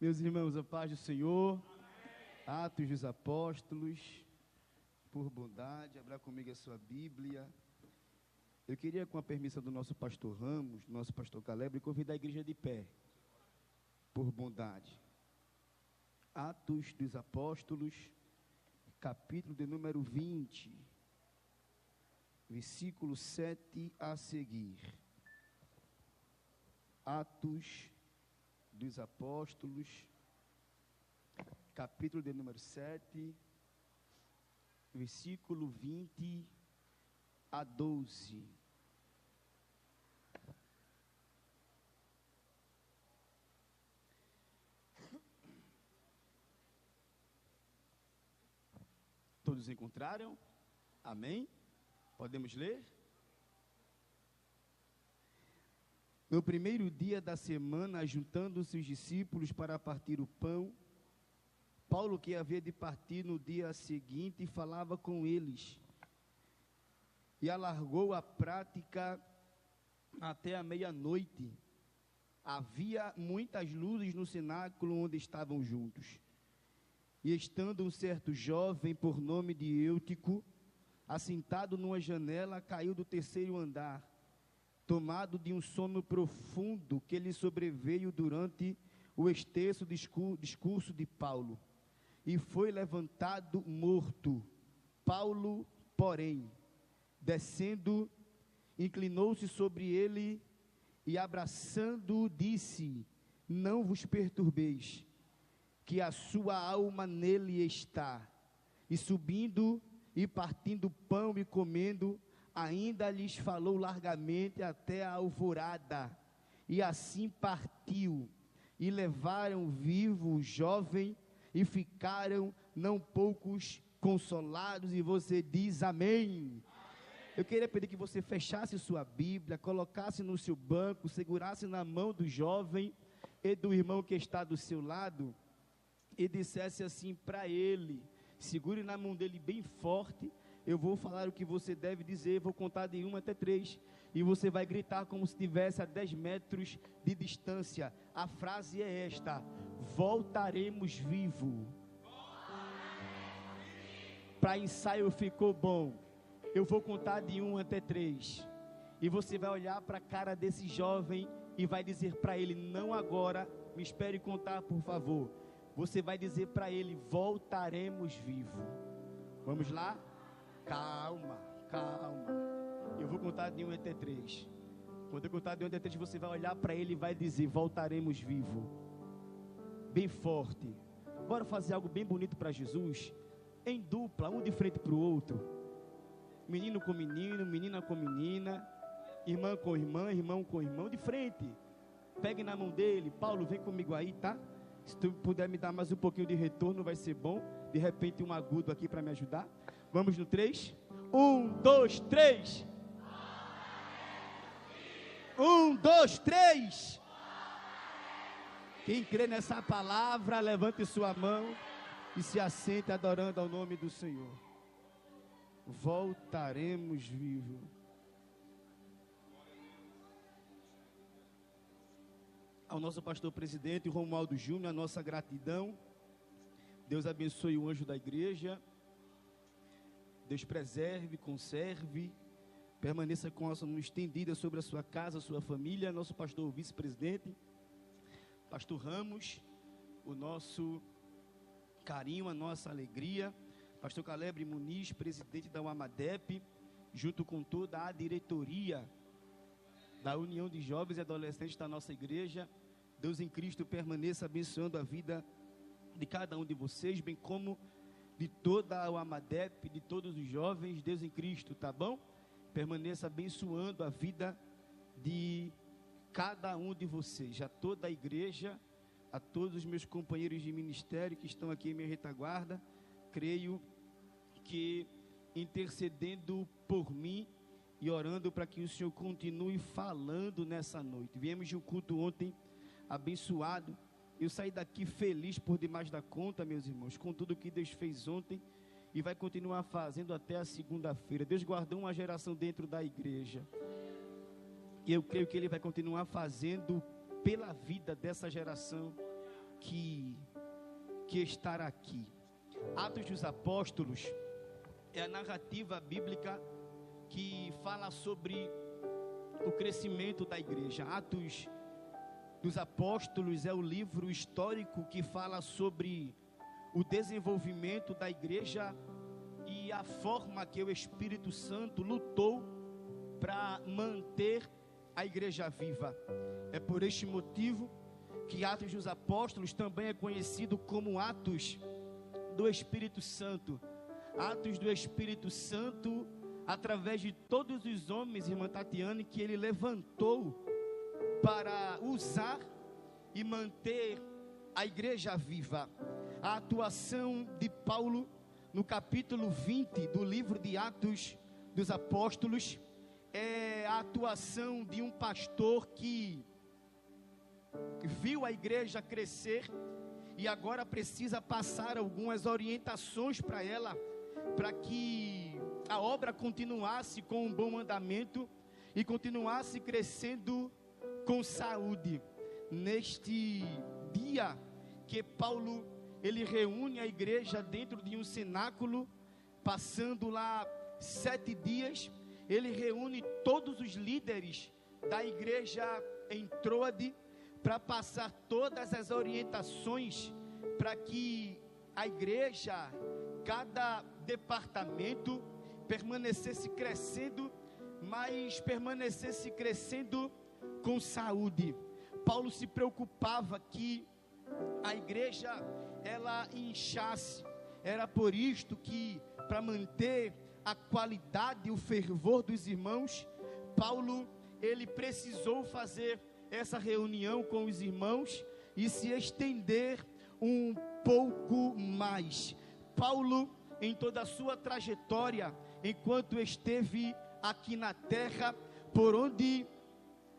Meus irmãos, a paz do Senhor. Atos dos Apóstolos, por bondade, abra comigo a sua Bíblia. Eu queria, com a permissão do nosso pastor Ramos, do nosso pastor Caleb, convidar a igreja de pé, por bondade. Atos dos Apóstolos, capítulo de número 20, versículo 7 a seguir. Atos dos Apóstolos, capítulo de número 7, versículo 20 a 12. Todos encontraram? Amém? Podemos ler? No primeiro dia da semana, juntando-se os discípulos para partir o pão, Paulo, que havia de partir no dia seguinte, falava com eles e alargou a prática até a meia-noite. Havia muitas luzes no cenáculo onde estavam juntos. E estando um certo jovem, por nome de Eutico, assentado numa janela, caiu do terceiro andar, tomado de um sono profundo que lhe sobreveio durante o extenso discurso de Paulo, e foi levantado morto. Paulo, porém, descendo, inclinou-se sobre ele e, abraçando-o, disse: não vos perturbeis, que a sua alma nele está. E subindo e partindo pão e comendo, ainda lhes falou largamente até a alvorada. E assim partiu, e levaram vivo o jovem, e ficaram não poucos consolados. E você diz amém. Eu queria pedir que você fechasse sua Bíblia, colocasse no seu banco, segurasse na mão do jovem e do irmão que está do seu lado, e dissesse assim para ele, segure na mão dele bem forte. Eu vou falar o que você deve dizer, vou contar de 1 até 3, e você vai gritar como se estivesse a 10 metros de distância. A frase é esta: voltaremos vivo. Para ensaio ficou bom. Eu vou contar de 1 até 3, e você vai olhar para a cara desse jovem e vai dizer para ele: não agora, me espere contar, por favor. Você vai dizer para ele: voltaremos vivo. Vamos lá? Calma, calma. Eu vou contar de 1 até 3. Quando eu contar de 1 até 3, você vai olhar para ele e vai dizer: voltaremos vivo. Bem forte. Bora fazer algo bem bonito para Jesus, em dupla, um de frente para o outro. Menino com menino, menina com menina, irmã com irmã, irmão com irmão, de frente. Pegue na mão dele. Paulo, vem comigo aí, tá? Se tu puder me dar mais um pouquinho de retorno, vai ser bom. De repente um agudo aqui para me ajudar. Vamos no 3. 1, 2, 3. 1, 2, 3. Quem crê nessa palavra, levante sua mão e se assente adorando ao nome do Senhor. Voltaremos vivo. Ao nosso pastor presidente Romualdo Júnior, a nossa gratidão. Deus abençoe o anjo da igreja. Deus preserve, conserve, permaneça com a nossa mão estendida sobre a sua casa, a sua família. Nosso pastor vice-presidente, pastor Ramos, o nosso carinho, a nossa alegria. Pastor Caleb Muniz, presidente da UAMADEP, junto com toda a diretoria da União de Jovens e Adolescentes da nossa igreja. Deus em Cristo permaneça abençoando a vida de cada um de vocês, bem como de toda a UAMADEP, de todos os jovens. Deus em Cristo, tá bom? Permaneça abençoando a vida de cada um de vocês, a toda a igreja, a todos os meus companheiros de ministério que estão aqui em minha retaguarda. Creio que intercedendo por mim e orando para que o Senhor continue falando nessa noite. Viemos de um culto ontem abençoado. Eu saí daqui feliz por demais da conta, meus irmãos, com tudo que Deus fez ontem e vai continuar fazendo até a segunda-feira. Deus guardou uma geração dentro da igreja. E eu creio que Ele vai continuar fazendo pela vida dessa geração que estar aqui. Atos dos Apóstolos é a narrativa bíblica que fala sobre o crescimento da igreja. Atos dos Apóstolos é o livro histórico que fala sobre o desenvolvimento da igreja e a forma que o Espírito Santo lutou para manter a igreja viva. É por este motivo que Atos dos Apóstolos também é conhecido como Atos do Espírito Santo. Atos do Espírito Santo, através de todos os homens, irmã Tatiane, que ele levantou para usar e manter a igreja viva. A atuação de Paulo no capítulo 20 do livro de Atos dos Apóstolos é a atuação de um pastor que viu a igreja crescer e agora precisa passar algumas orientações para ela, para que a obra continuasse com um bom andamento e continuasse crescendo com saúde. Neste dia que Paulo, ele reúne a igreja dentro de um cenáculo, passando lá 7 dias, ele reúne todos os líderes da igreja em Troade, para passar todas as orientações, para que a igreja, cada departamento, permanecesse crescendo, mas permanecesse crescendo com saúde. Paulo se preocupava que a igreja, ela inchasse. Era por isto que, para manter a qualidade e o fervor dos irmãos, Paulo, ele precisou fazer essa reunião com os irmãos e se estender um pouco mais. Paulo, em toda a sua trajetória, enquanto esteve aqui na terra, por onde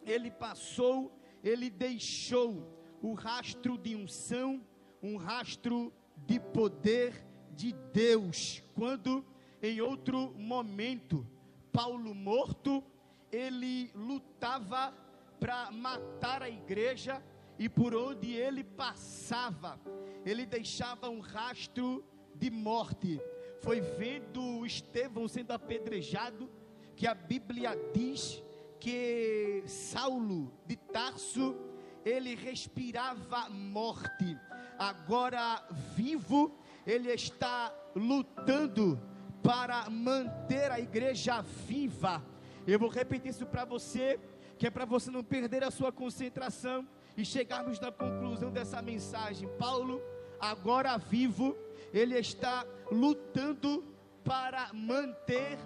ele passou, ele deixou o rastro de unção, um rastro de poder de Deus. Quando, em outro momento, Paulo morto, ele lutava para matar a igreja, e por onde ele passava, ele deixava um rastro de morte. Foi vendo Estevão sendo apedrejado que a Bíblia diz que Saulo de Tarso, ele respirava morte. Agora vivo, ele está lutando para manter a igreja viva. Eu vou repetir isso para você, que é para você não perder a sua concentração e chegarmos na conclusão dessa mensagem. Paulo, agora vivo, ele está lutando para manter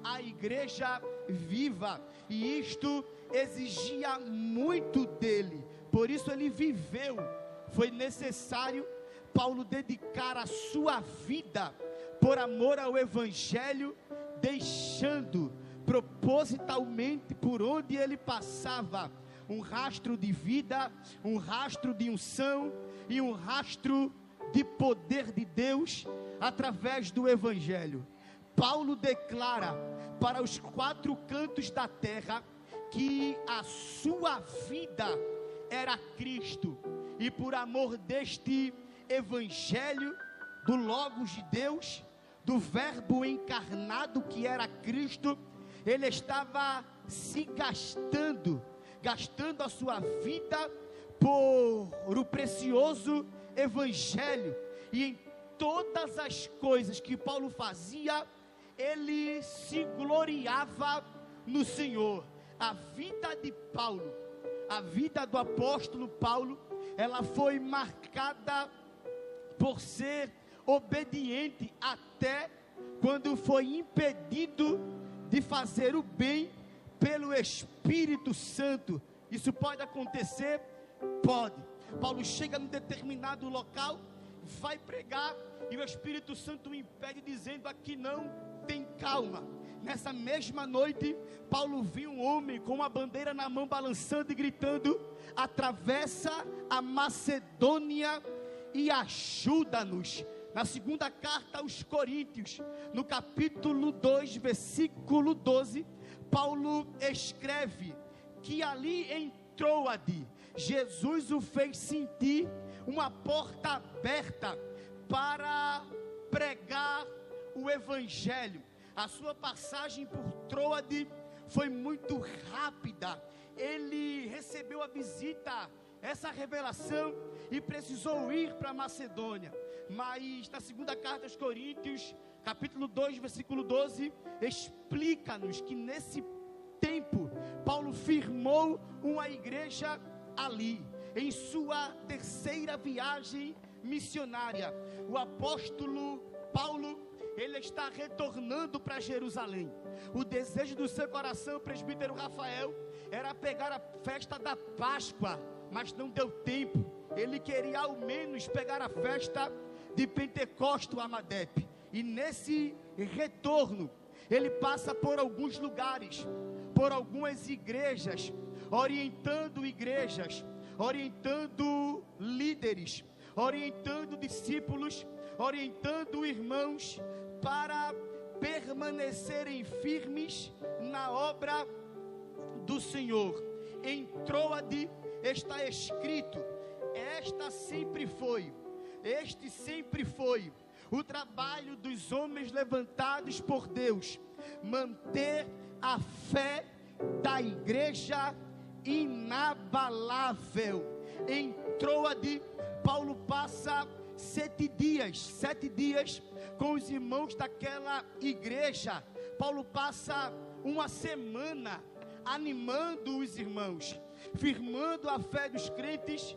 a igreja viva, e isto exigia muito dele, por isso ele viveu. Foi necessário Paulo dedicar a sua vida por amor ao evangelho, deixando propositalmente por onde ele passava um rastro de vida, um rastro de unção e um rastro de poder de Deus através do evangelho. Paulo declara para os 4 cantos da terra que a sua vida era Cristo, e por amor deste evangelho, do Logos de Deus, do verbo encarnado que era Cristo, ele estava se gastando a sua vida por o precioso evangelho, e em todas as coisas que Paulo fazia, ele se gloriava no Senhor. A vida de Paulo, a vida do apóstolo Paulo, ela foi marcada por ser obediente até quando foi impedido de fazer o bem pelo Espírito Santo. Isso pode acontecer? Pode. Paulo chega num determinado local, vai pregar, e o Espírito Santo o impede, dizendo: aqui não tem calma. Nessa mesma noite, Paulo viu um homem com uma bandeira na mão, balançando e gritando: atravessa a Macedônia e ajuda-nos. Na segunda carta aos Coríntios, no capítulo 2, versículo 12, Paulo escreve que ali em Troade, Jesus o fez sentir uma porta aberta para pregar o evangelho. A sua passagem por Troade foi muito rápida. Ele recebeu a visita, essa revelação, e precisou ir para Macedônia. Mas na segunda carta aos Coríntios, capítulo 2, versículo 12, explica-nos que nesse tempo Paulo firmou uma igreja ali, em sua terceira viagem missionária. O apóstolo Paulo, ele está retornando para Jerusalém. O desejo do seu coração, o presbítero Rafael, era pegar a festa da Páscoa, mas não deu tempo. Ele queria ao menos pegar a festa de Pentecostes, Amadep. E nesse retorno, ele passa por alguns lugares, por algumas igrejas, orientando líderes, orientando discípulos, orientando irmãos para permanecerem firmes na obra do Senhor. Em Troade está escrito: este sempre foi o trabalho dos homens levantados por Deus, manter a fé da igreja inabalável. Em Troade, Paulo passa 7 dias com os irmãos daquela igreja. Paulo passa uma semana animando os irmãos, firmando a fé dos crentes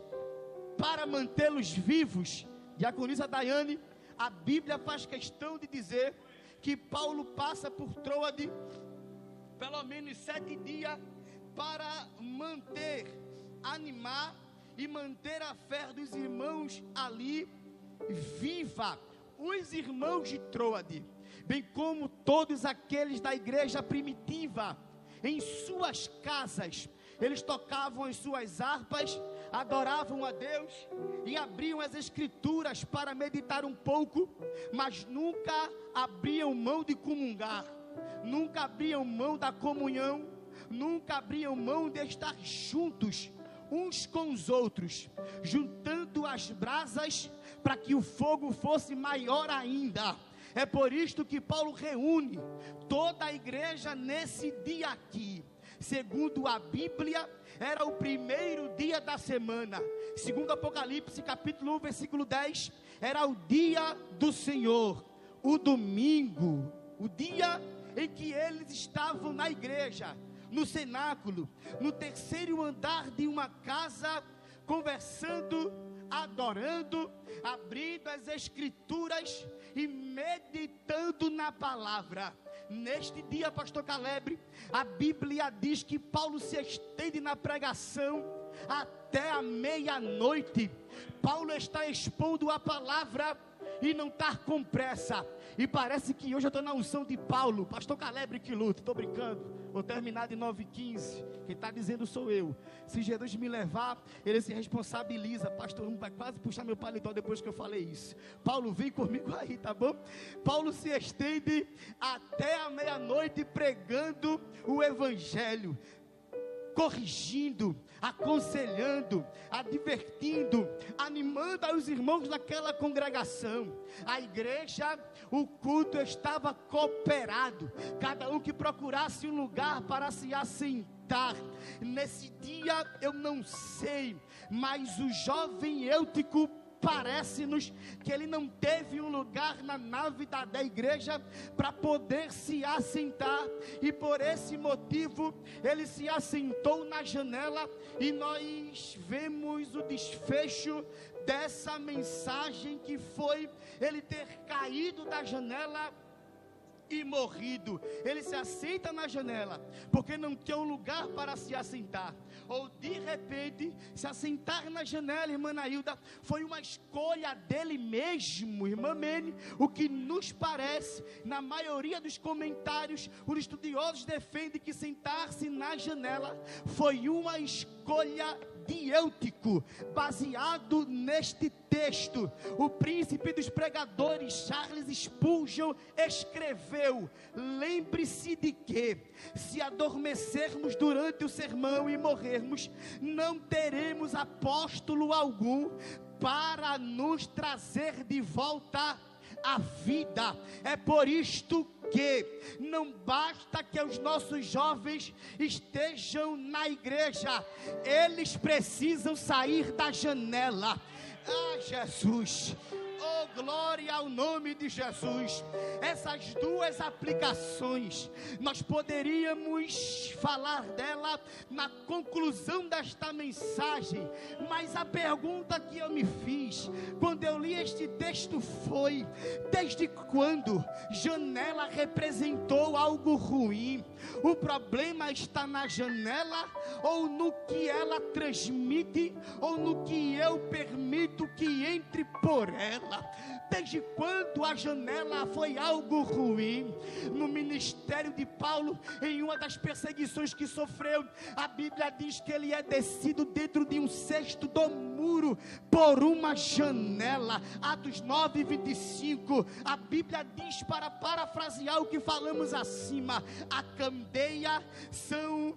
para mantê-los vivos. Diaconisa Daiane, a Bíblia faz questão de dizer que Paulo passa por Troade pelo menos 7 dias para animar e manter a fé dos irmãos ali viva. Os irmãos de Troade, bem como todos aqueles da igreja primitiva, em suas casas, eles tocavam as suas harpas, adoravam a Deus e abriam as escrituras para meditar um pouco, mas nunca abriam mão de comungar, nunca abriam mão da comunhão, nunca abriam mão de estar juntos uns com os outros, juntando as brasas para que o fogo fosse maior ainda. É por isto que Paulo reúne toda a igreja nesse dia aqui. Segundo a Bíblia, era o primeiro dia da semana. Segundo Apocalipse, capítulo 1, versículo 10, era o dia do Senhor, o domingo, o dia em que eles estavam na igreja, no cenáculo, no terceiro andar de uma casa, conversando, adorando, abrindo as escrituras e meditando na palavra. Neste dia, pastor Caleb, a Bíblia diz que Paulo se estende na pregação até a meia-noite. Paulo está expondo a palavra e não está com pressa. E parece que hoje eu estou na unção de Paulo. Pastor Caleb que luta, estou brincando. Vou terminar de 9h15. Quem está dizendo sou eu. Se Jesus me levar, ele se responsabiliza. Pastor, vai quase puxar meu paletó depois que eu falei isso. Paulo, vem comigo aí, tá bom? Paulo se estende até a meia-noite pregando o evangelho, corrigindo, aconselhando, advertindo, animando os irmãos daquela congregação. A igreja, o culto estava cooperado, cada um que procurasse um lugar para se assentar. Nesse dia, eu não sei, mas o jovem Eutico, parece-nos que ele não teve um lugar na nave da igreja para poder se assentar, e por esse motivo ele se assentou na janela, e nós vemos o desfecho dessa mensagem, que foi ele ter caído da janela e morrido. Ele se assenta na janela porque não tem um lugar para se assentar, ou de repente se assentar na janela, irmã Nailda, foi uma escolha dele mesmo, irmã Mene. O que nos parece, na maioria dos comentários, os estudiosos defendem que sentar-se na janela foi uma escolha de Eutico. Baseado neste texto, o príncipe dos pregadores Charles Spurgeon escreveu: lembre-se de que, se adormecermos durante o sermão e morrermos, não teremos apóstolo algum para nos trazer de volta a vida. É por isto que não basta que os nossos jovens estejam na igreja, eles precisam sair da janela. Ah, Jesus! Oh, glória ao nome de Jesus. Essas duas aplicações, nós poderíamos falar dela na conclusão desta mensagem, mas a pergunta que eu me fiz quando eu li este texto foi: desde quando janela representou algo ruim? O problema está na janela, ou no que ela transmite, ou no que eu permito que entre por ela? Desde quando a janela foi algo ruim? No ministério de Paulo, em uma das perseguições que sofreu, a Bíblia diz que ele é descido dentro de um cesto do muro por uma janela. Atos 9:25, a Bíblia diz, para parafrasear o que falamos acima: a candeia são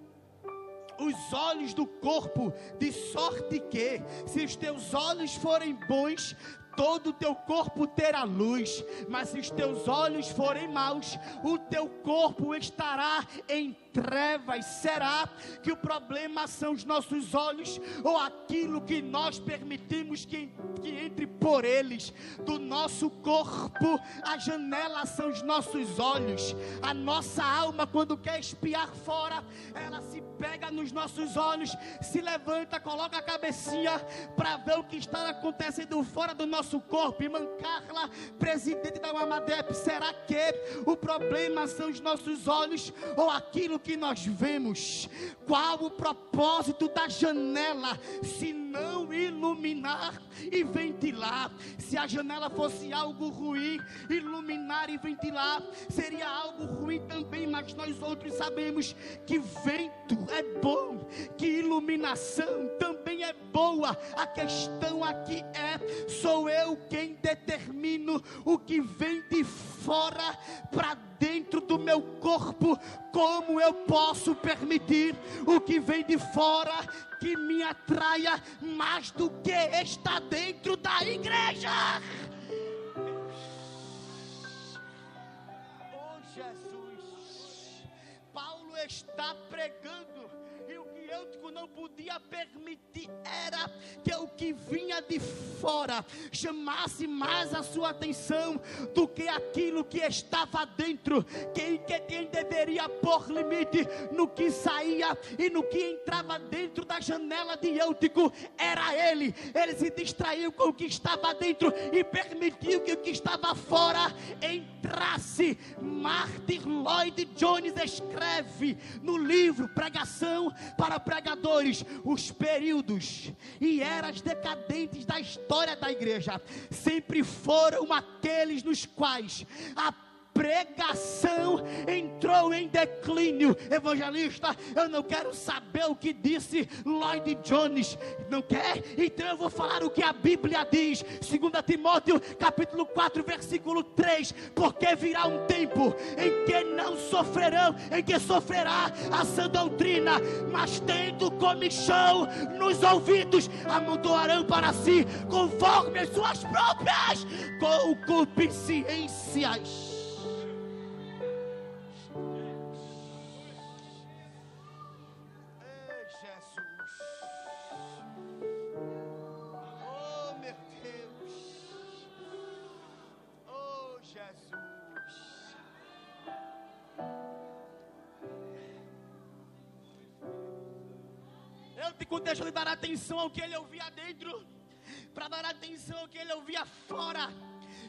os olhos do corpo, de sorte que, se os teus olhos forem bons, todo o teu corpo terá luz, mas se os teus olhos forem maus, o teu corpo estará em trevas. Será que o problema são os nossos olhos, ou aquilo que nós permitimos que entre por eles? Do nosso corpo, a janela são os nossos olhos. A nossa alma, quando quer espiar fora, ela se pega nos nossos olhos, se levanta, coloca a cabecinha para ver o que está acontecendo fora do nosso corpo. Irmã Carla, presidente da Mamadep, será que o problema são os nossos olhos, ou aquilo que nós vemos? Qual o propósito da janela, se não iluminar e ventilar? Se a janela fosse algo ruim, iluminar e ventilar seria algo ruim também, mas nós outros sabemos que vento é bom, que iluminação também é boa. A questão aqui é: sou eu quem determino o que vem de fora para dentro do meu corpo? Como eu posso permitir o que vem de fora que me atraia mais do que está dentro da igreja? Oh, Jesus! Paulo está pregando, e o que Eutico não podia permitir era que o que vinha de fora chamasse mais a sua atenção do que aquilo que estava dentro. Quem deveria pôr limite no que saía e no que entrava dentro da janela de Eutico era ele. Ele se distraiu com o que estava dentro e permitiu que o que estava fora entrasse. Martin Lloyd Jones escreve no livro Pregação para Pregadores: os períodos e eras decadentes da história da igreja sempre foram aqueles nos quais a pregação entrou em declínio. Evangelista, eu não quero saber o que disse Lloyd Jones. Não quer? Então eu vou falar o que a Bíblia diz. 2 Timóteo capítulo 4 versículo 3: porque virá um tempo em que não sofrerão, em que sofrerá a sã doutrina, mas tendo comichão nos ouvidos, amontoarão para si conforme as suas próprias concupiscências. Deixa de dar atenção ao que ele ouvia dentro, para dar atenção ao que ele ouvia fora.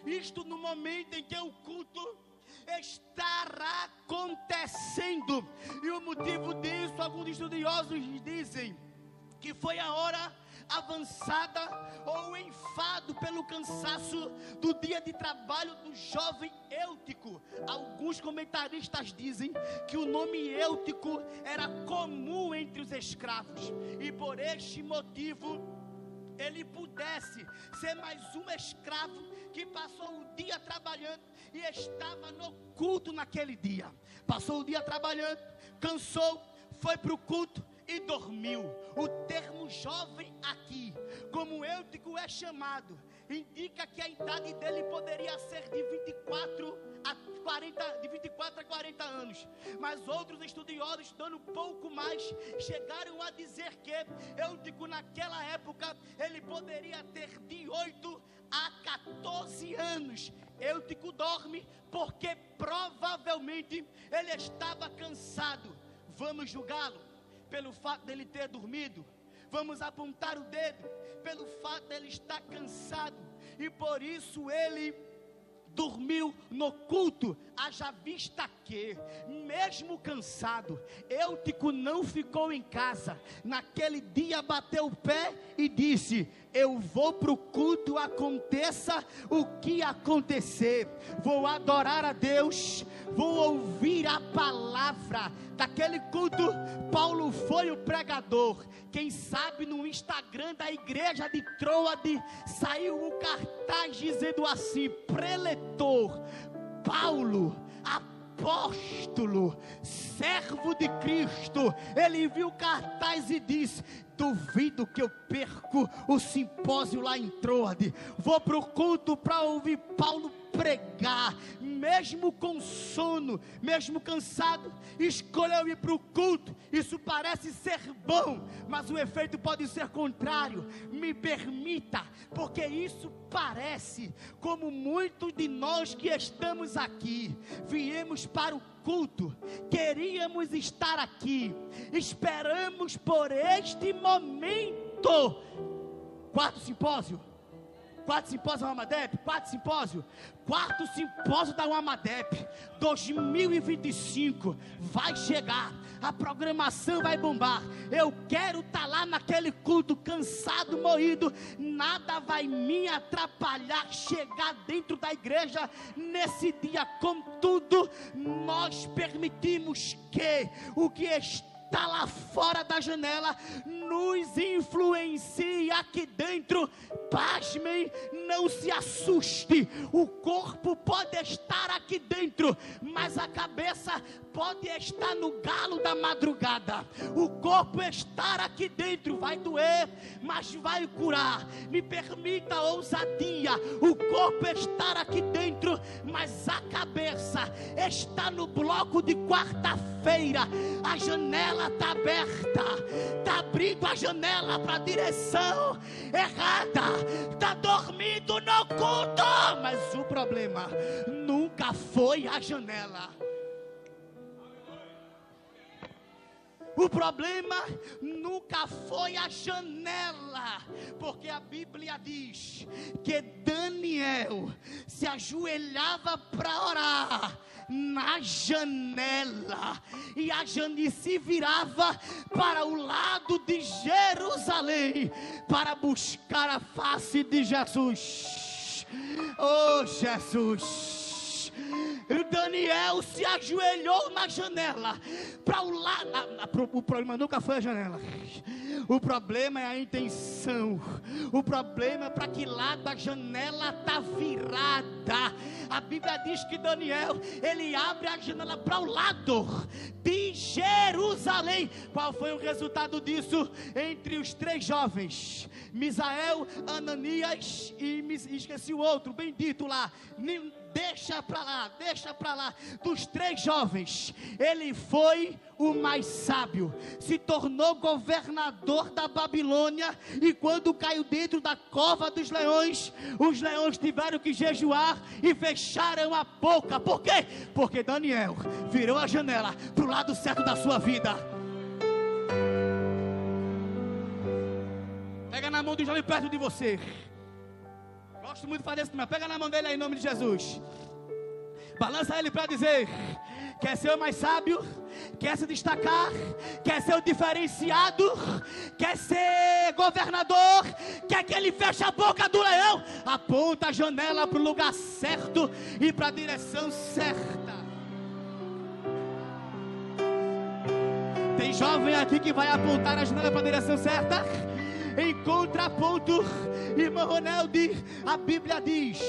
Isto no momento em que o culto estará acontecendo. E o motivo disso, alguns estudiosos dizem que foi a hora avançada ou o enfado levado pelo cansaço do dia de trabalho do jovem Eutico. Alguns comentaristas dizem que o nome Eutico era comum entre os escravos, e por este motivo ele pudesse ser mais um escravo que passou o dia trabalhando e estava no culto naquele dia. Passou o dia trabalhando, cansou, foi para o culto e dormiu. O termo jovem aqui, como Eutico é chamado, indica que a idade dele poderia ser de 24 a 40 anos. Mas outros estudiosos, dando pouco mais, chegaram a dizer que Eutico naquela época, ele poderia ter de 8 a 14 anos. Eutico dorme porque provavelmente ele estava cansado. Vamos julgá-lo pelo fato dele ter dormido? Vamos apontar o dedo pelo fato dele estar cansado, e por isso ele dormiu no culto? Haja vista que, mesmo cansado, Eutico não ficou em casa. Naquele dia bateu o pé e disse: eu vou para o culto, aconteça o que acontecer. Vou adorar a Deus, vou ouvir a palavra. Daquele culto, Paulo foi o pregador. Quem sabe no Instagram da igreja de Troade saiu um cartaz dizendo assim: preletor Paulo, apóstolo, servo de Cristo. Ele viu o cartaz e disse: duvido que eu perco o simpósio lá em Troade. Vou para o culto para ouvir Paulo pregar. Mesmo com sono, mesmo cansado, escolheu ir para o culto. Isso parece ser bom, mas o efeito pode ser contrário. Me permita, porque isso parece como muitos de nós que estamos aqui viemos para o culto, queríamos estar aqui, esperamos por este momento. Quarto simpósio da UAMADEP, quarto simpósio da UAMADEP 2025 vai chegar, a programação vai bombar. Eu quero estar lá naquele culto, cansado, moído. Nada vai me atrapalhar chegar dentro da igreja nesse dia. Contudo, nós permitimos que o que está lá fora da janela nos influencia aqui dentro. Pasmem, não se assuste. O corpo pode estar aqui dentro, mas a cabeça pode estar no galo da madrugada. O corpo estar aqui dentro vai doer, mas vai curar. Me permita a ousadia. O corpo estar aqui dentro, mas a cabeça está no bloco de quarta-feira. A janela está aberta, está abrindo a janela para a direção errada. Está dormindo no culto, mas o problema nunca foi a janela. O problema nunca foi a janela, porque a Bíblia diz que Daniel se ajoelhava para orar na janela, e a janela se virava para o lado de Jerusalém para buscar a face de Jesus. Oh Jesus! Daniel se ajoelhou na janela para o lado. O problema nunca foi a janela. O problema é a intenção. O problema é para que lado a janela está virada. A Bíblia diz que Daniel, ele abre a janela para o lado de Jerusalém. Qual foi o resultado disso? Entre os três jovens, Misael, Ananias e esqueci o outro, bendito lá. Deixa para lá. Dos três jovens, ele foi o mais sábio, se tornou governador da Babilônia, e quando caiu dentro da cova dos leões, os leões tiveram que jejuar e fecharam a boca. Por quê? Porque Daniel virou a janela para o lado certo da sua vida. Pega na mão do jovem perto de você. Gosto muito de fazer isso, mas pega na mão dele aí em nome de Jesus. Balança ele para dizer: quer ser o mais sábio? Quer se destacar? Quer ser o diferenciado? Quer ser governador? Quer que ele feche a boca do leão? Aponta a janela para o lugar certo e para a direção certa. Tem jovem aqui que vai apontar a janela para a direção certa? Em contraponto, irmão Ronaldo, a Bíblia diz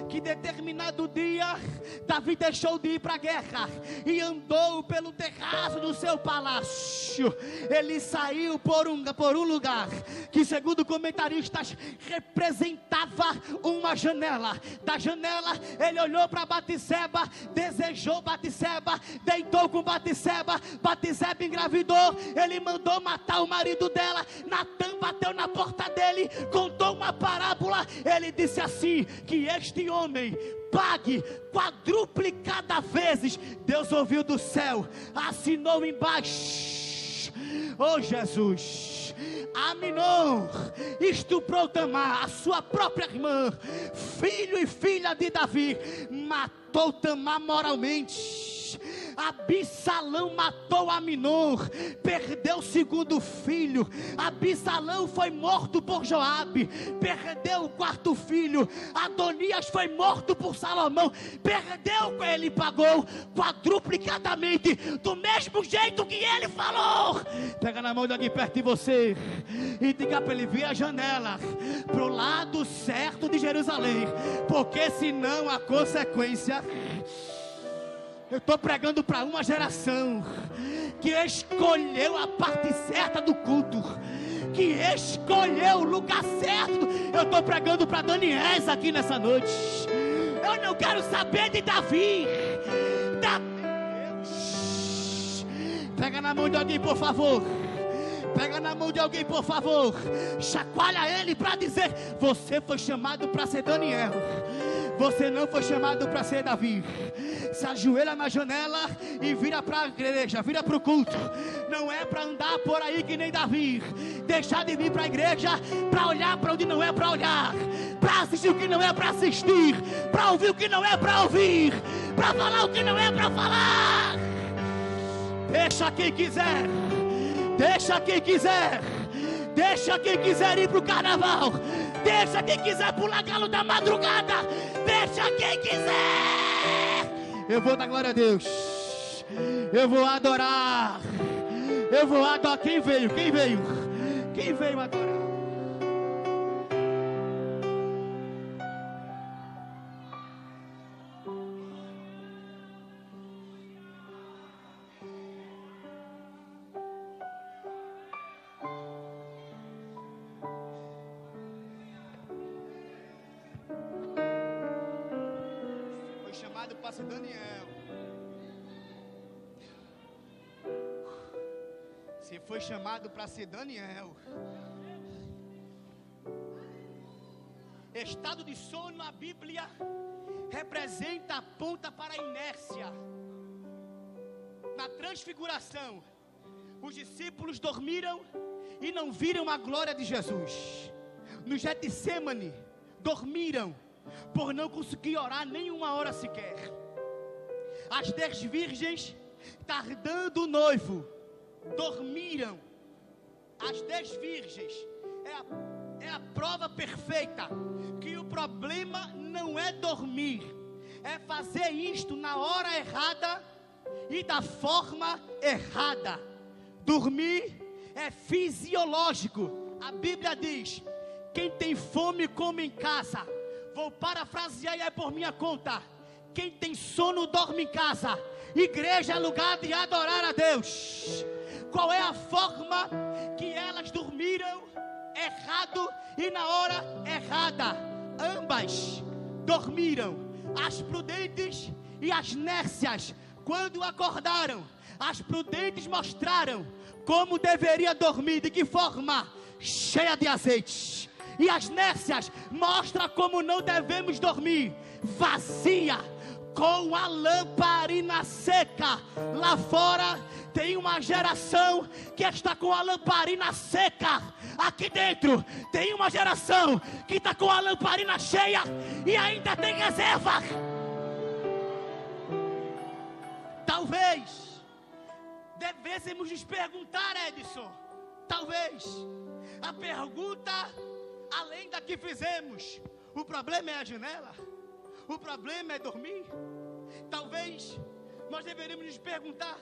que determinado dia Davi deixou de ir para a guerra e andou pelo terraço do seu palácio. Ele saiu por um lugar que, segundo comentaristas, representava uma janela. Da janela ele olhou para Batseba, desejou Batseba, deitou com Batseba. Batseba engravidou, ele mandou matar o marido dela. Natan bateu na porta dele, contou uma parábola. Ele disse assim: que este homem pague quadruplicada vezes. Deus ouviu do céu, assinou embaixo. Oh Jesus, Aminon estuprou Tamar, a sua própria irmã, filho e filha de Davi, matou Tamar moralmente. Absalão matou Aminon, perdeu o segundo filho. Absalão foi morto por Joabe, perdeu o quarto filho. Adonias foi morto por Salomão, perdeu, ele pagou quadruplicadamente, do mesmo jeito que ele falou. Pega na mão de alguém perto de você e diga para ele vir a janela para o lado certo de Jerusalém, porque senão a consequência... Eu estou pregando para uma geração que escolheu a parte certa do culto, que escolheu o lugar certo. Eu estou pregando para Daniel aqui nessa noite. Eu não quero saber de Davi. Pega na mão de alguém, por favor. Pega na mão de alguém, por favor. Chacoalha ele para dizer: você foi chamado para ser Daniel. Você não foi chamado para ser Davi. Se ajoelha na janela e vira para a igreja, vira para o culto. Não é para andar por aí que nem Davi. Deixar de vir para a igreja para olhar para onde não é para olhar, para assistir o que não é para assistir, para ouvir o que não é para ouvir, para falar o que não é para falar. Deixa quem quiser. Deixa quem quiser. Deixa quem quiser ir para o carnaval. Deixa quem quiser pular galo da madrugada. Deixa quem quiser. Eu vou dar glória a Deus. Eu vou adorar. Eu vou adorar. Quem veio? Quem veio? Quem veio adorar? Chamado para ser Daniel. Você foi chamado para ser Daniel. Estado de sono, a Bíblia representa, aponta para a inércia. Na transfiguração, os discípulos dormiram e não viram a glória de Jesus. No Getsêmani, dormiram por não conseguir orar nem uma hora sequer. As 10 virgens, tardando o noivo, dormiram. As 10 virgens é a prova perfeita que o problema não é dormir, é fazer isto na hora errada e da forma errada. Dormir é fisiológico. A Bíblia diz: quem tem fome come em casa. Vou parafrasear e é por minha conta: quem tem sono dorme em casa. Igreja é lugar de adorar a Deus. Qual é a forma que elas dormiram errado e na hora errada? Ambas dormiram. As prudentes e as nécias, quando acordaram, as prudentes mostraram como deveria dormir, de que forma? Cheia de azeite. E as nécias mostram como não devemos dormir, vazia, com a lamparina seca. Lá fora tem uma geração que está com a lamparina seca. Aqui dentro tem uma geração que está com a lamparina cheia e ainda tem reserva. Talvez devêssemos nos perguntar, Edson, talvez a pergunta além da que fizemos. O problema é a janela? O problema é dormir? Talvez nós deveríamos nos perguntar: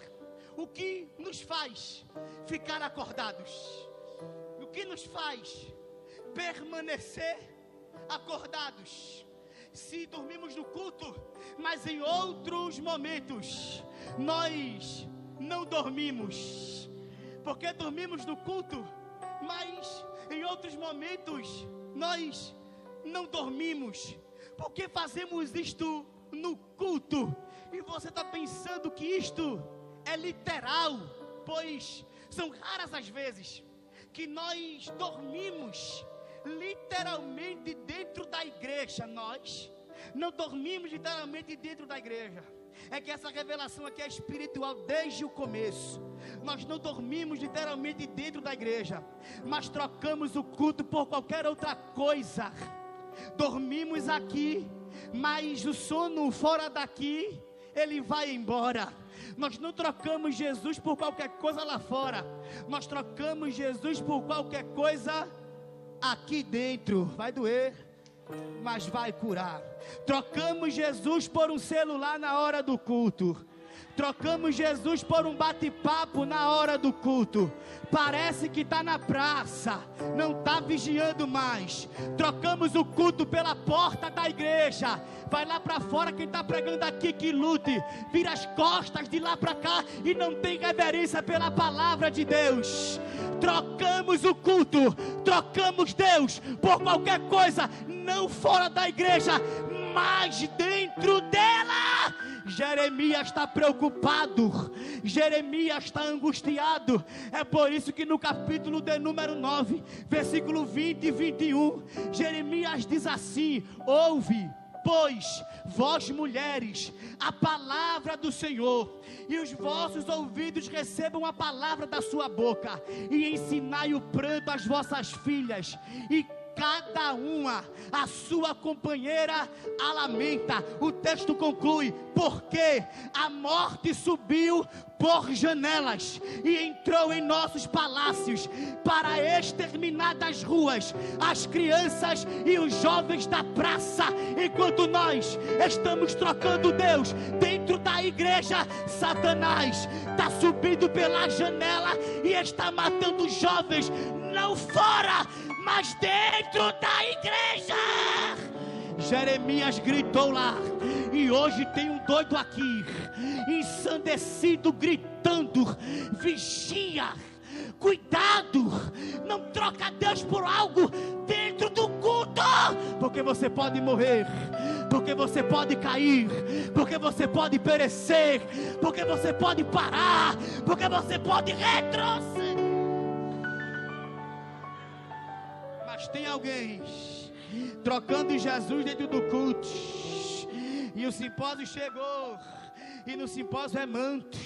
o que nos faz ficar acordados? O que nos faz permanecer acordados? Se dormimos no culto, mas em outros momentos nós não dormimos. Porque dormimos no culto, mas em outros momentos nós não dormimos. Porque fazemos isto no culto e você está pensando que isto é literal, pois são raras as vezes que nós dormimos literalmente dentro da igreja. Nós não dormimos literalmente dentro da igreja. É que essa revelação aqui é espiritual desde o começo. Nós não dormimos literalmente dentro da igreja, mas trocamos o culto por qualquer outra coisa. Dormimos aqui, mas o sono fora daqui, ele vai embora. Nós não trocamos Jesus por qualquer coisa lá fora, nós trocamos Jesus por qualquer coisa aqui dentro. Vai doer, mas vai curar. Trocamos Jesus por um celular na hora do culto. Trocamos Jesus por um bate-papo na hora do culto. Parece que está na praça, não está vigiando mais. Trocamos o culto pela porta da igreja. Vai lá para fora quem está pregando aqui que lute. Vira as costas de lá para cá e não tem reverência pela palavra de Deus. Trocamos o culto, trocamos Deus por qualquer coisa, não fora da igreja, mas dentro dela. Jeremias está preocupado, Jeremias está angustiado. É por isso que no capítulo de número 9, versículo 20 e 21, Jeremias diz assim: ouve, pois, vós mulheres, a palavra do Senhor, e os vossos ouvidos recebam a palavra da sua boca, e ensinai o pranto às vossas filhas, e cada uma a sua companheira a lamenta. O texto conclui: porque a morte subiu por janelas e entrou em nossos palácios para exterminar das ruas as crianças e os jovens da praça. Enquanto nós estamos trocando Deus dentro da igreja, Satanás está subindo pela janela e está matando jovens, não fora, mas dentro da igreja. Jeremias gritou lá, e hoje tem um doido aqui, ensandecido, gritando: vigia, cuidado, não troca Deus por algo dentro do culto, porque você pode morrer, porque você pode cair, porque você pode perecer, porque você pode parar, porque você pode retroceder. Mas tem alguém trocando Jesus dentro do culto, e o simpósio chegou, e no simpósio é manto,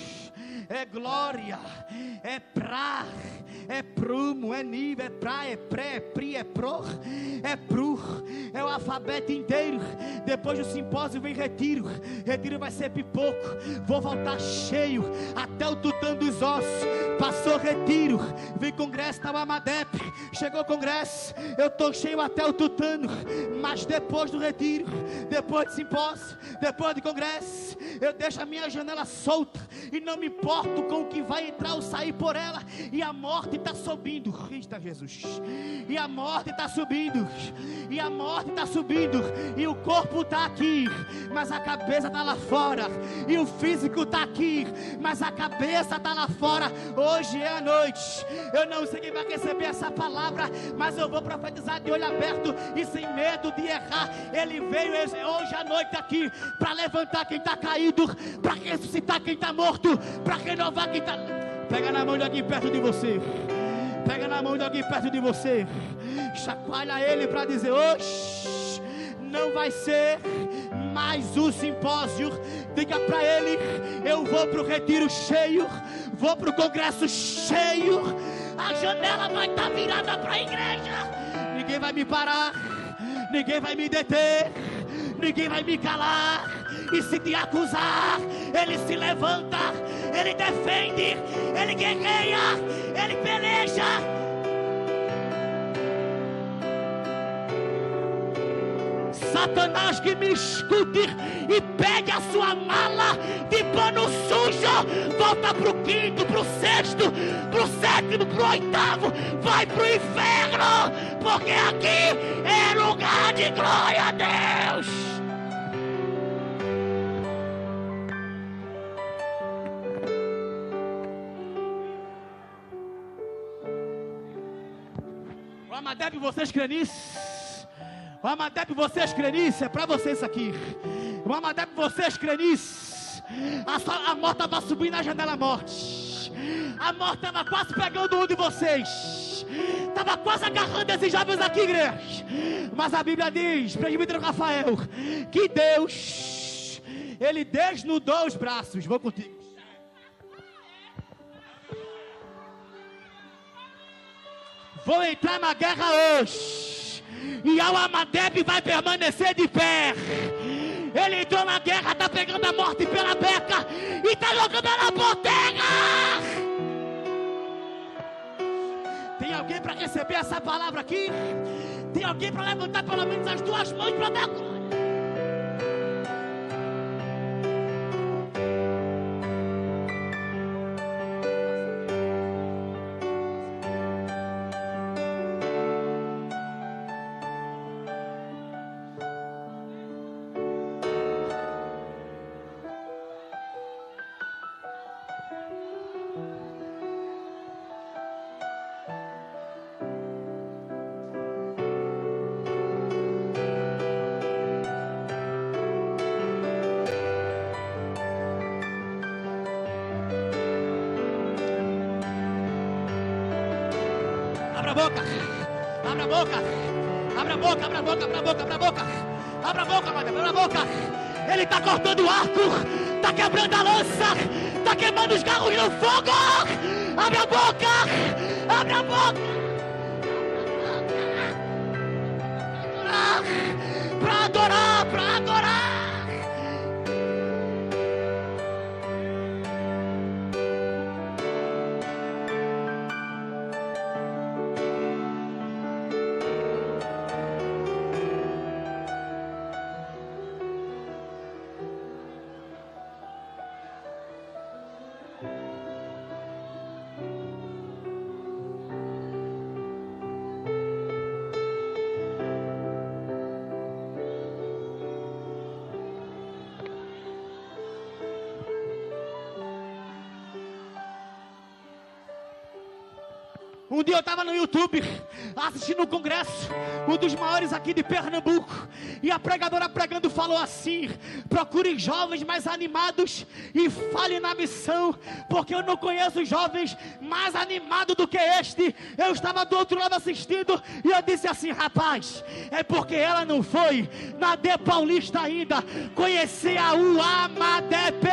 é glória, é pra, é prumo, é nível, é pra, é pré, é pri, é pro, é pru, é o alfabeto inteiro. Depois do simpósio vem retiro, retiro vai ser pipoco, vou voltar cheio até o tutano dos ossos. Passou retiro, vem congresso, tá o Amadep, chegou congresso, eu tô cheio até o tutano. Mas depois do retiro, depois do simpósio, depois do congresso, eu deixo a minha janela solta e não me importo com o que vai entrar ou sair por ela. E a morte está subindo, Cristo Jesus, e a morte está subindo, e a morte está subindo, e o corpo está aqui, mas a cabeça está lá fora, e o físico está aqui, mas a cabeça está lá fora. Hoje é a noite, eu não sei quem vai receber essa palavra, mas eu vou profetizar de olho aberto e sem medo de errar. Ele veio hoje à noite aqui para levantar quem está caído, para ressuscitar quem está morto, para renovar quem está... Pega na mão de alguém perto de você, pega na mão de alguém perto de você, chacoalha ele para dizer: hoje não vai ser mais o simpósio. Diga para ele: eu vou para o retiro cheio, vou para o congresso cheio, a janela vai estar virada para a igreja. Ninguém vai me parar, ninguém vai me deter, ninguém vai me calar. E se te acusar, ele se levanta, ele defende, ele guerreia, ele peleja. Satanás que me escute e pegue a sua mala de pano sujo, volta pro quinto, pro sexto, pro sétimo, pro oitavo, vai pro inferno, porque aqui é lugar de glória a Deus. O Amadep, vocês crêem nisso? O Amadep, vocês crêem nisso? É para vocês aqui. O Amadep, vocês crêem nisso? A morte estava subindo na janela, a morte. A morte estava quase pegando um de vocês. Estava quase agarrando esses jovens aqui, igreja. Mas a Bíblia diz, presbítero Rafael, que Deus, Ele desnudou os braços. Vou contigo. Vou entrar na guerra hoje. E a Amadep vai permanecer de pé. Ele entrou na guerra, está pegando a morte pela beca e está jogando ela por terra. Tem alguém para receber essa palavra aqui? Tem alguém para levantar pelo menos as duas mãos para dar glória? Abra a boca, abra a boca, abra a boca, abra a boca, abra a boca, abra a boca, abra a boca, abra a boca. Ele está cortando o arco, está quebrando a lança, está queimando os carros no fogo. Abre a boca, abre a boca. Para adorar, para adorar. Um dia eu estava no YouTube, assistindo um congresso, um dos maiores aqui de Pernambuco, e a pregadora pregando falou assim: procure jovens mais animados e fale na missão, porque eu não conheço jovens mais animados do que este. Eu estava do outro lado assistindo, e eu disse assim: rapaz, é porque ela não foi na De Paulista ainda conhecer a Amadep.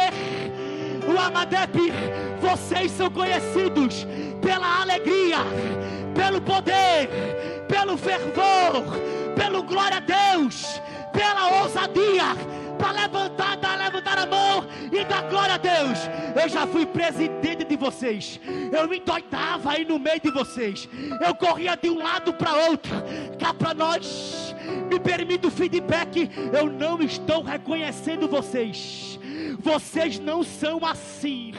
O Amadep, vocês são conhecidos pela alegria, pelo poder, pelo fervor, pelo glória a Deus, pela ousadia, para levantar a mão e dar glória a Deus. Eu já fui presidente de vocês, eu me endoidava aí no meio de vocês, eu corria de um lado para outro. Cá para nós, me permita o feedback, eu não estou reconhecendo vocês. Vocês não são assim.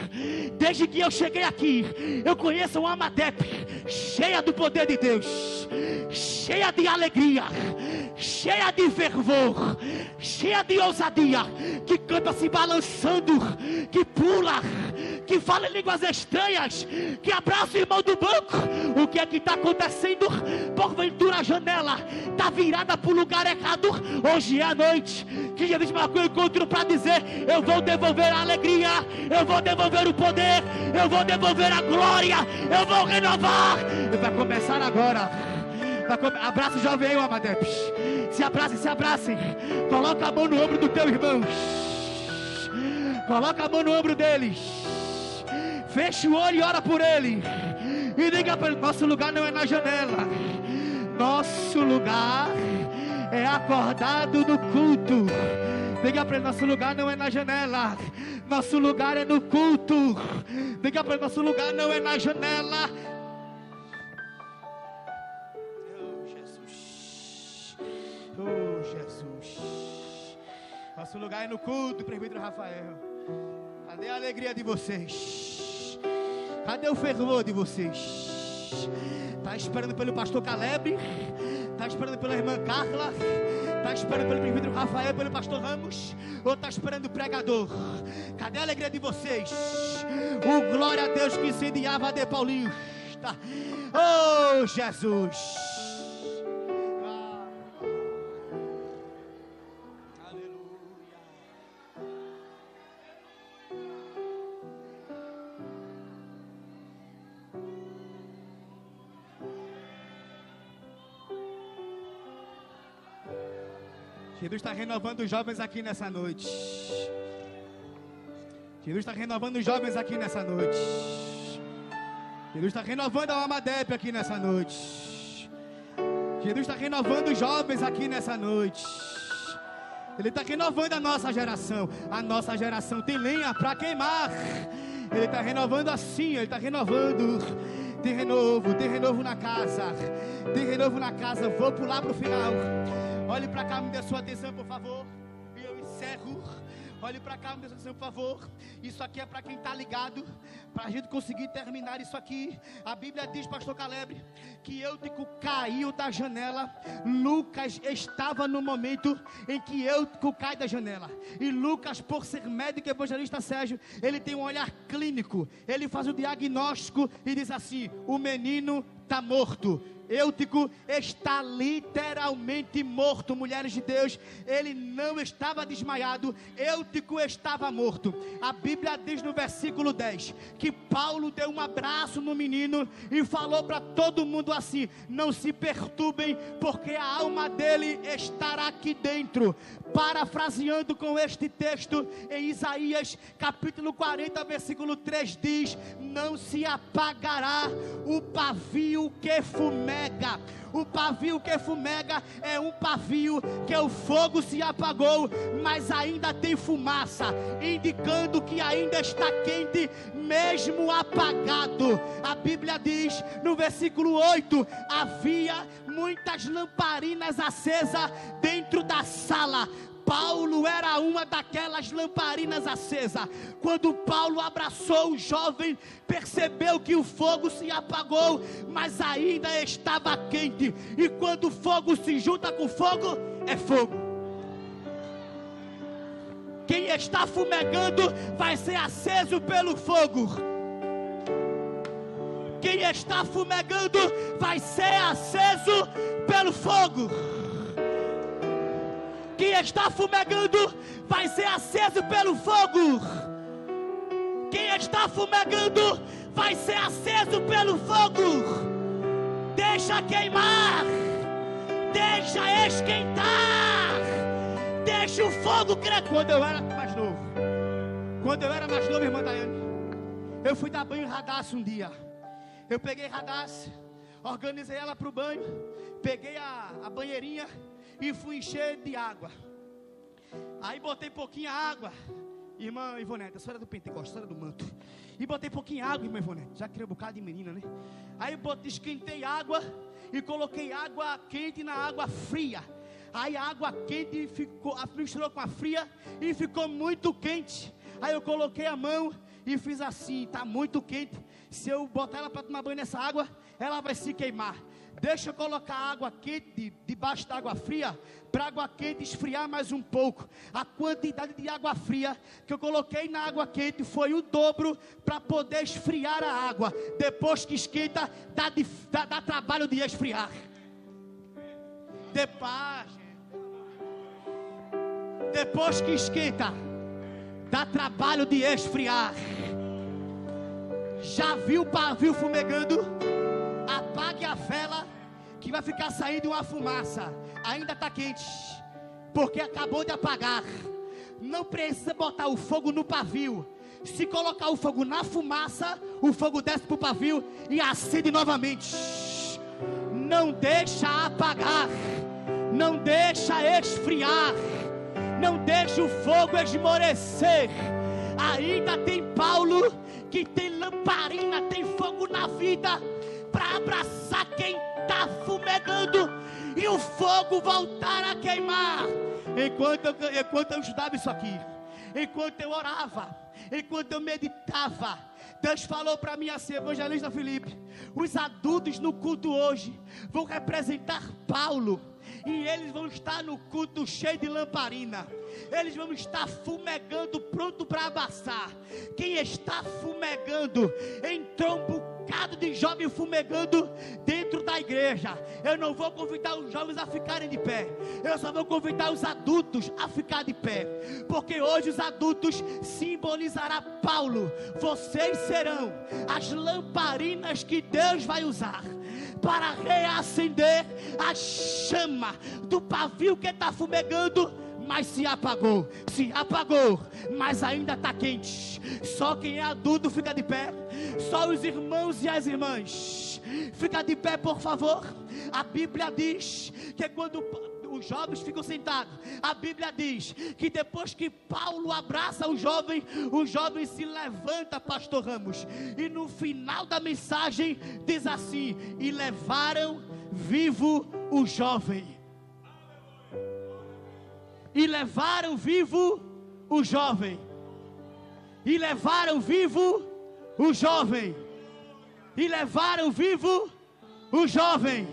Desde que eu cheguei aqui, eu conheço uma Amadep cheia do poder de Deus, cheia de alegria, cheia de fervor, cheia de ousadia, que canta se balançando, que pula, que fala em línguas estranhas, que abraça o irmão do banco. O que é que está acontecendo? Porventura a janela está virada para o lugar errado. Hoje é a noite que Jesus marcou o encontro para dizer: eu vou devolver a alegria, eu vou devolver o poder, eu vou devolver a glória, eu vou renovar. E vai começar agora. Abraça o jovem aí, o Amadep. Se abracem. Coloca a mão no ombro do teu irmão. Coloca a mão no ombro deles. Fecha o olho e ora por ele. E diga para ele: nosso lugar não é na janela. Nosso lugar é acordado no culto. Diga para ele: nosso lugar não é na janela. Nosso lugar é no culto. Diga para ele: nosso lugar não é na janela. Oh, Jesus. Jesus. Nosso lugar é no culto, presbítero Rafael. Cadê a alegria de vocês? Cadê o fervor de vocês? Está esperando pelo pastor Caleb? Está esperando pela irmã Carla? Está esperando pelo presbítero Rafael, pelo pastor Ramos? Ou está esperando o pregador? Cadê a alegria de vocês? O glória a Deus que incendiava de Paulinho. Oh, Jesus. Jesus está renovando os jovens aqui nessa noite. Jesus está renovando os jovens aqui nessa noite. Jesus está renovando a Amadep aqui nessa noite. Jesus está renovando os jovens aqui nessa noite. Ele está renovando a nossa geração. A nossa geração tem lenha para queimar. Ele está renovando assim, Ele está renovando. Tem renovo na casa. Tem renovo na casa. Vou pular para o final. Olhe para cá, me dê sua atenção, por favor. E eu encerro. Olhe para cá, me dê sua atenção, por favor. Isso aqui é para quem está ligado, para a gente conseguir terminar isso aqui. A Bíblia diz, pastor Caleb, que Eutico caiu da janela. Lucas estava no momento em que Eutico cai da janela. E Lucas, por ser médico evangelista Sérgio, ele tem um olhar clínico. Ele faz o diagnóstico e diz assim: o menino está morto. Eutico está literalmente morto, mulheres de Deus. Ele não estava desmaiado, Eutico estava morto. A Bíblia diz no versículo 10 que Paulo deu um abraço no menino e falou para todo mundo assim: não se perturbem, porque a alma dele estará aqui dentro. Parafraseando com este texto, em Isaías capítulo 40 versículo 3 diz: não se apagará o pavio que fumega. O pavio que fumega é um pavio que o fogo se apagou, mas ainda tem fumaça, indicando que ainda está quente, mesmo apagado. A Bíblia diz no versículo 8: havia muitas lamparinas acesas dentro da sala. Paulo era uma daquelas lamparinas acesas. Quando Paulo abraçou o jovem, percebeu que o fogo se apagou, mas ainda estava quente. E quando o fogo se junta com fogo, é fogo. Quem está fumegando vai ser aceso pelo fogo. Quem está fumegando vai ser aceso pelo fogo. Quem está fumegando vai ser aceso pelo fogo. Quem está fumegando vai ser aceso pelo fogo. Deixa queimar, deixa esquentar, deixa o fogo crescer. Quando eu era mais novo, irmã Daiane, eu fui dar banho em Radassa um dia. Eu peguei Radassa, organizei ela para o banho, peguei a banheirinha e fui encher de água. Aí botei pouquinha água, irmã Ivonete, a senhora do Pentecostes, a senhora do manto. E botei pouquinha água, irmã Ivonete, já criei um bocado de menina, né? Aí esquentei água e coloquei água quente na água fria. Aí a água quente misturou com a fria e ficou muito quente. Aí eu coloquei a mão e fiz assim: está muito quente. Se eu botar ela para tomar banho nessa água, ela vai se queimar. Deixa eu colocar a água quente debaixo da água fria, para a água quente esfriar mais um pouco. A quantidade de água fria que eu coloquei na água quente foi o dobro, para poder esfriar a água. Depois que esquenta, dá trabalho de esfriar. Depois que esquenta, dá trabalho de esfriar. Já viu o pavio fumegando? Apague a vela, que vai ficar saindo uma fumaça. Ainda está quente, porque acabou de apagar. Não precisa botar o fogo no pavio. Se colocar o fogo na fumaça, o fogo desce para o pavio e acende novamente. Não deixa apagar, não deixa esfriar, não deixa o fogo esmorecer. Ainda tem Paulo, que tem lamparina, tem fogo na vida, para abraçar quem está fumegando. e o fogo voltar a queimar. Enquanto eu estudava isso aqui, enquanto eu orava, enquanto eu meditava, Deus falou para mim assim, evangelista Felipe, os adultos no culto hoje vão representar Paulo, e eles vão estar no culto cheio de lamparina, eles vão estar fumegando, pronto para abaçar. Quem está fumegando, entrou um bocado de jovem fumegando dentro da igreja. Eu não vou convidar os jovens a ficarem de pé, eu só vou convidar os adultos a ficar de pé, porque hoje os adultos simbolizará Paulo. Vocês serão as lamparinas que Deus vai usar para reacender a chama do pavio que está fumegando, mas se apagou, mas ainda está quente. Só quem é adulto fica de pé, só os irmãos e as irmãs, fica de pé, por favor. A Bíblia diz que quando os jovens ficam sentados, a Bíblia diz que depois que Paulo abraça o jovem se levanta, pastor Ramos, e no final da mensagem diz assim: e levaram vivo o jovem. E levaram vivo o jovem. E levaram vivo o jovem. E levaram vivo o jovem.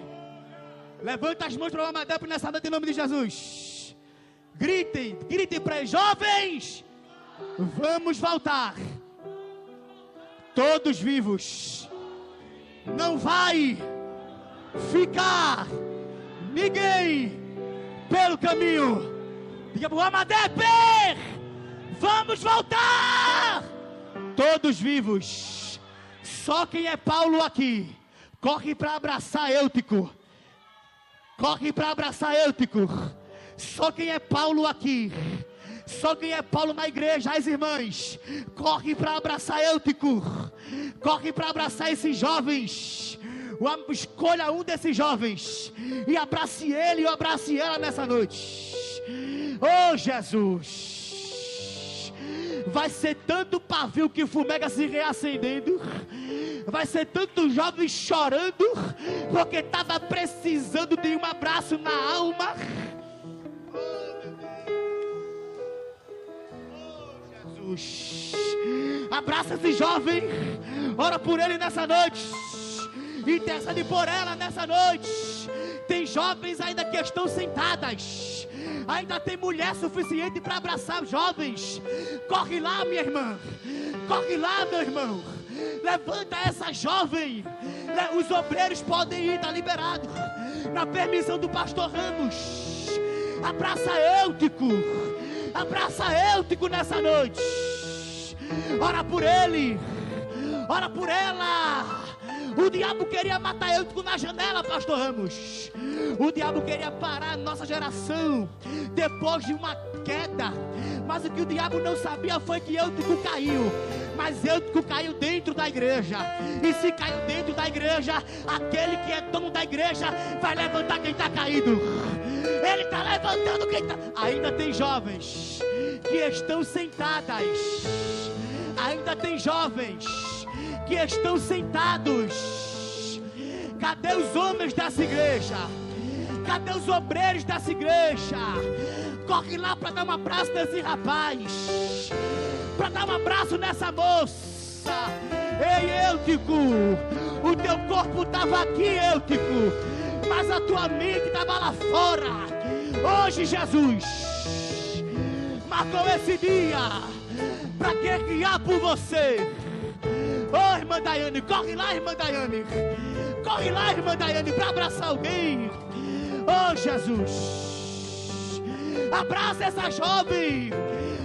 Levanta as mãos para o Amadeu nessa noite em nome de Jesus. Gritem para eles: jovens, vamos voltar. Todos vivos. Não vai ficar ninguém pelo caminho. Diga para o Amadeu: vamos voltar. Todos vivos. Só quem é Paulo aqui corre para abraçar Eutico. Corre para abraçar Eutico. Só quem é Paulo aqui, só quem é Paulo na igreja, as irmãs, corre para abraçar Eutico. Corre para abraçar esses jovens. Escolha um desses jovens e abrace ele e abrace ela nessa noite. Oh Jesus, vai ser tanto pavio que fumega se reacendendo, vai ser tanto jovem chorando, porque estava precisando de um abraço na alma. Oh Jesus, abraça esse jovem, ora por ele nessa noite, intercede por ela nessa noite. Tem jovens ainda que estão sentadas, ainda tem mulher suficiente para abraçar os jovens. Corre lá, minha irmã, corre lá, meu irmão, levanta essa jovem. Os obreiros podem ir, está liberado, na permissão do pastor Ramos. Abraça Eutico nessa noite. Ora por ele, ora por ela. O diabo queria matar Eutico na janela, pastor Ramos. O diabo queria parar a nossa geração depois de uma queda, mas o que o diabo não sabia foi que Eutico caiu. Mas Eutico caiu dentro da igreja, e se caiu dentro da igreja, aquele que é dono da igreja vai levantar quem está caído. Ele está levantando quem está. Ainda tem jovens que estão sentadas, ainda tem jovens que estão sentados. Cadê os homens dessa igreja? Cadê os obreiros dessa igreja? Corre lá para dar um abraço nesse rapaz, para dar um abraço nessa moça. Ei, Eutico, o teu corpo estava aqui, Eutico, mas a tua mente estava lá fora. Hoje Jesus marcou esse dia para guerrear por você. Oh, irmã Daiane, corre lá, irmã Daiane. Corre lá, irmã Daiane, para abraçar alguém. Oh, Jesus, abraça essa jovem,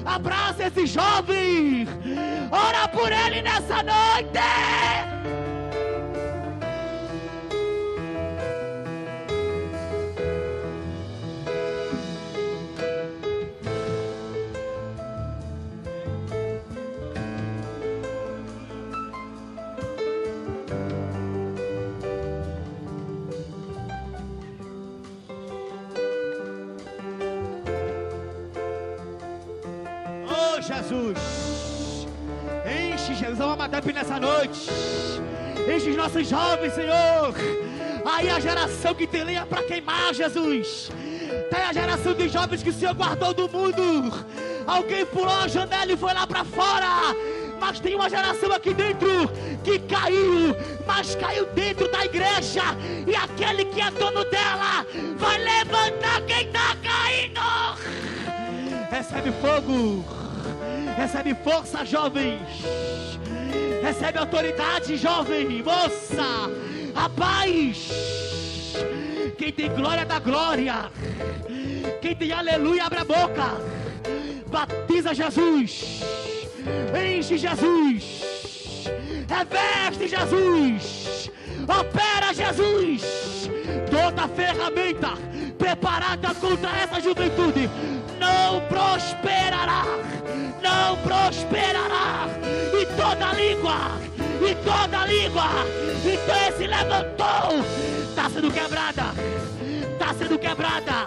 abraça esse jovem. Ora por ele nessa noite. Jesus, enche, Jesus, uma madame nessa noite. Enche os nossos jovens, Senhor. Aí a geração que tem lenha para queimar, Jesus. Tem a geração de jovens que o Senhor guardou do mundo. Alguém pulou a janela e foi lá para fora. Mas tem uma geração aqui dentro que caiu, mas caiu dentro da igreja. E aquele que é dono dela vai levantar quem está caindo. Recebe fogo, recebe força, jovens. Recebe autoridade, jovem, moça, rapaz. Quem tem glória dá glória. Quem tem aleluia abre a boca. Batiza Jesus. Enche Jesus. Reveste Jesus. Opera Jesus. Toda ferramenta preparada contra essa juventude não prosperará. Não prosperará. E toda língua então se levantou, está sendo quebrada, está sendo quebrada.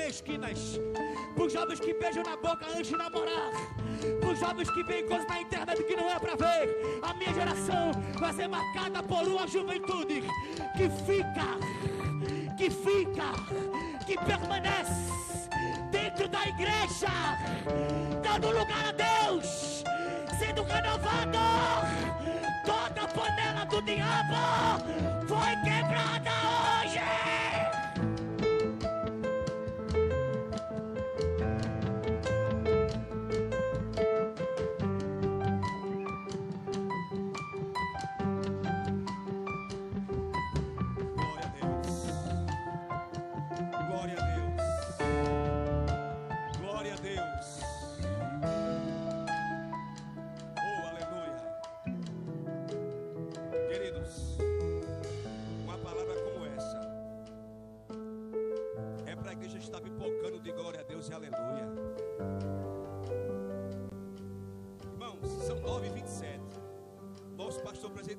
Esquinas, para os jovens que beijam na boca antes de namorar, para os jovens que veem coisas na internet que não é para ver. A minha geração vai ser marcada por uma juventude que que permanece dentro da igreja, dando lugar a Deus, sendo renovado. Toda panela do diabo foi quebrada hoje.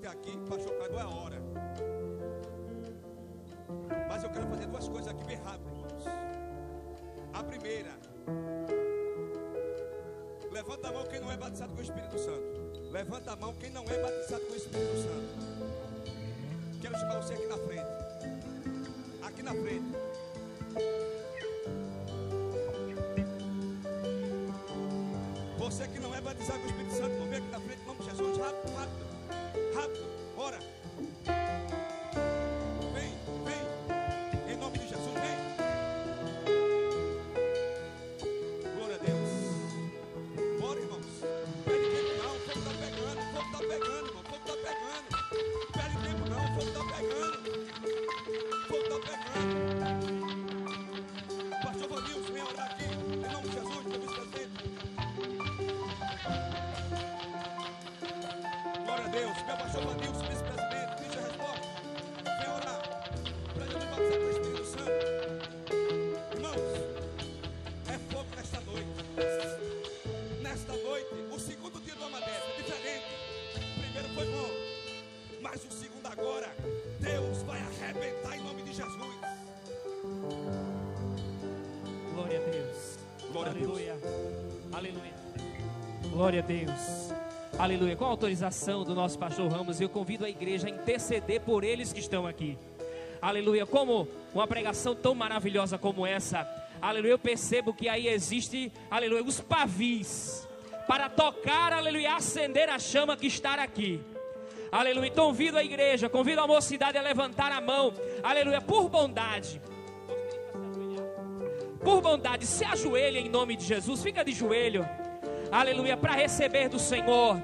Aqui, pastor Cadu, é a hora. Mas eu quero fazer duas coisas aqui bem rápido, irmãos. A primeira, levanta a mão quem não é batizado com o Espírito Santo. Levanta a mão quem não é batizado com o Espírito Santo. Quero chamar você aqui na frente. Aqui na frente. Você que não é batizado com o Espírito Santo, vamos ver aqui na frente, em nome de Jesus, rápido, rápido. Rápido, bora. Vem, em nome de Jesus, vem. Glória a Deus. Bora, irmãos. Perde tempo não, o fogo está pegando, irmão, o fogo está pegando. Perde tempo não, o fogo está pegando. O fogo está pegando. Pastor Vanilson, vem orar aqui, em nome de Jesus, meu vice-presidente. Glória a Deus, meu pastor Vanilson, vice-presidente, pediu a resposta. Vem orar, para Jesus batizar com o Espírito Santo. Irmãos, é fogo nesta noite. Nesta noite, o segundo dia do Amadeus é diferente. O primeiro foi bom, mas o segundo agora, Deus vai arrebentar em nome de Jesus. Glória a Deus. Glória a Deus. Aleluia. Aleluia. Glória a Deus. Aleluia. Com a autorização do nosso pastor Ramos, eu convido a igreja a interceder por eles que estão aqui. Aleluia. Como uma pregação tão maravilhosa como essa, aleluia, eu percebo que aí existe, aleluia, os pavis para tocar, aleluia, acender a chama que está aqui. Aleluia. Então convido a igreja, convido a mocidade a levantar a mão, aleluia, por bondade. Por bondade, se ajoelhe em nome de Jesus, fica de joelho, aleluia, para receber do Senhor.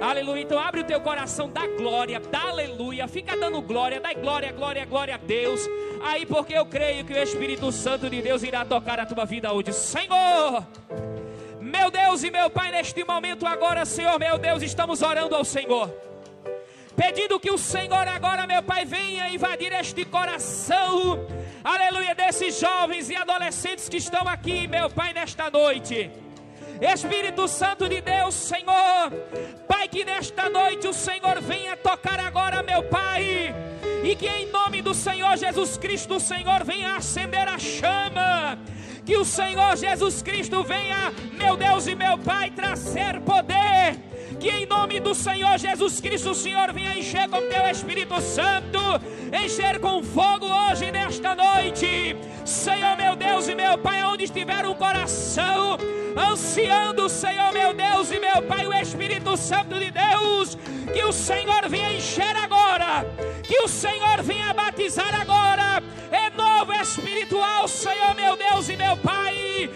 Aleluia. Então abre o teu coração, dá glória, dá aleluia, fica dando glória, dá glória, glória, glória a Deus. Aí porque eu creio que o Espírito Santo de Deus irá tocar a tua vida hoje. Senhor, meu Deus e meu Pai, neste momento agora, Senhor, meu Deus, estamos orando ao Senhor, pedindo que o Senhor agora, meu Pai, venha invadir este coração, aleluia, desses jovens e adolescentes que estão aqui, meu Pai, nesta noite. Espírito Santo de Deus, Senhor, Pai, que nesta noite o Senhor venha tocar agora, meu Pai, e que em nome do Senhor Jesus Cristo, o Senhor venha acender a chama, que o Senhor Jesus Cristo venha, meu Deus e meu Pai, trazer poder, que em nome do Senhor Jesus Cristo o Senhor venha encher com teu Espírito Santo, encher com fogo hoje nesta noite. Senhor, meu Deus e meu Pai, onde estiver um coração ansiando, Senhor, meu Deus e meu Pai, o Espírito Santo de Deus, que o Senhor venha encher agora, que o Senhor venha batizar agora, é novo espiritual, Senhor, meu Deus e meu Pai,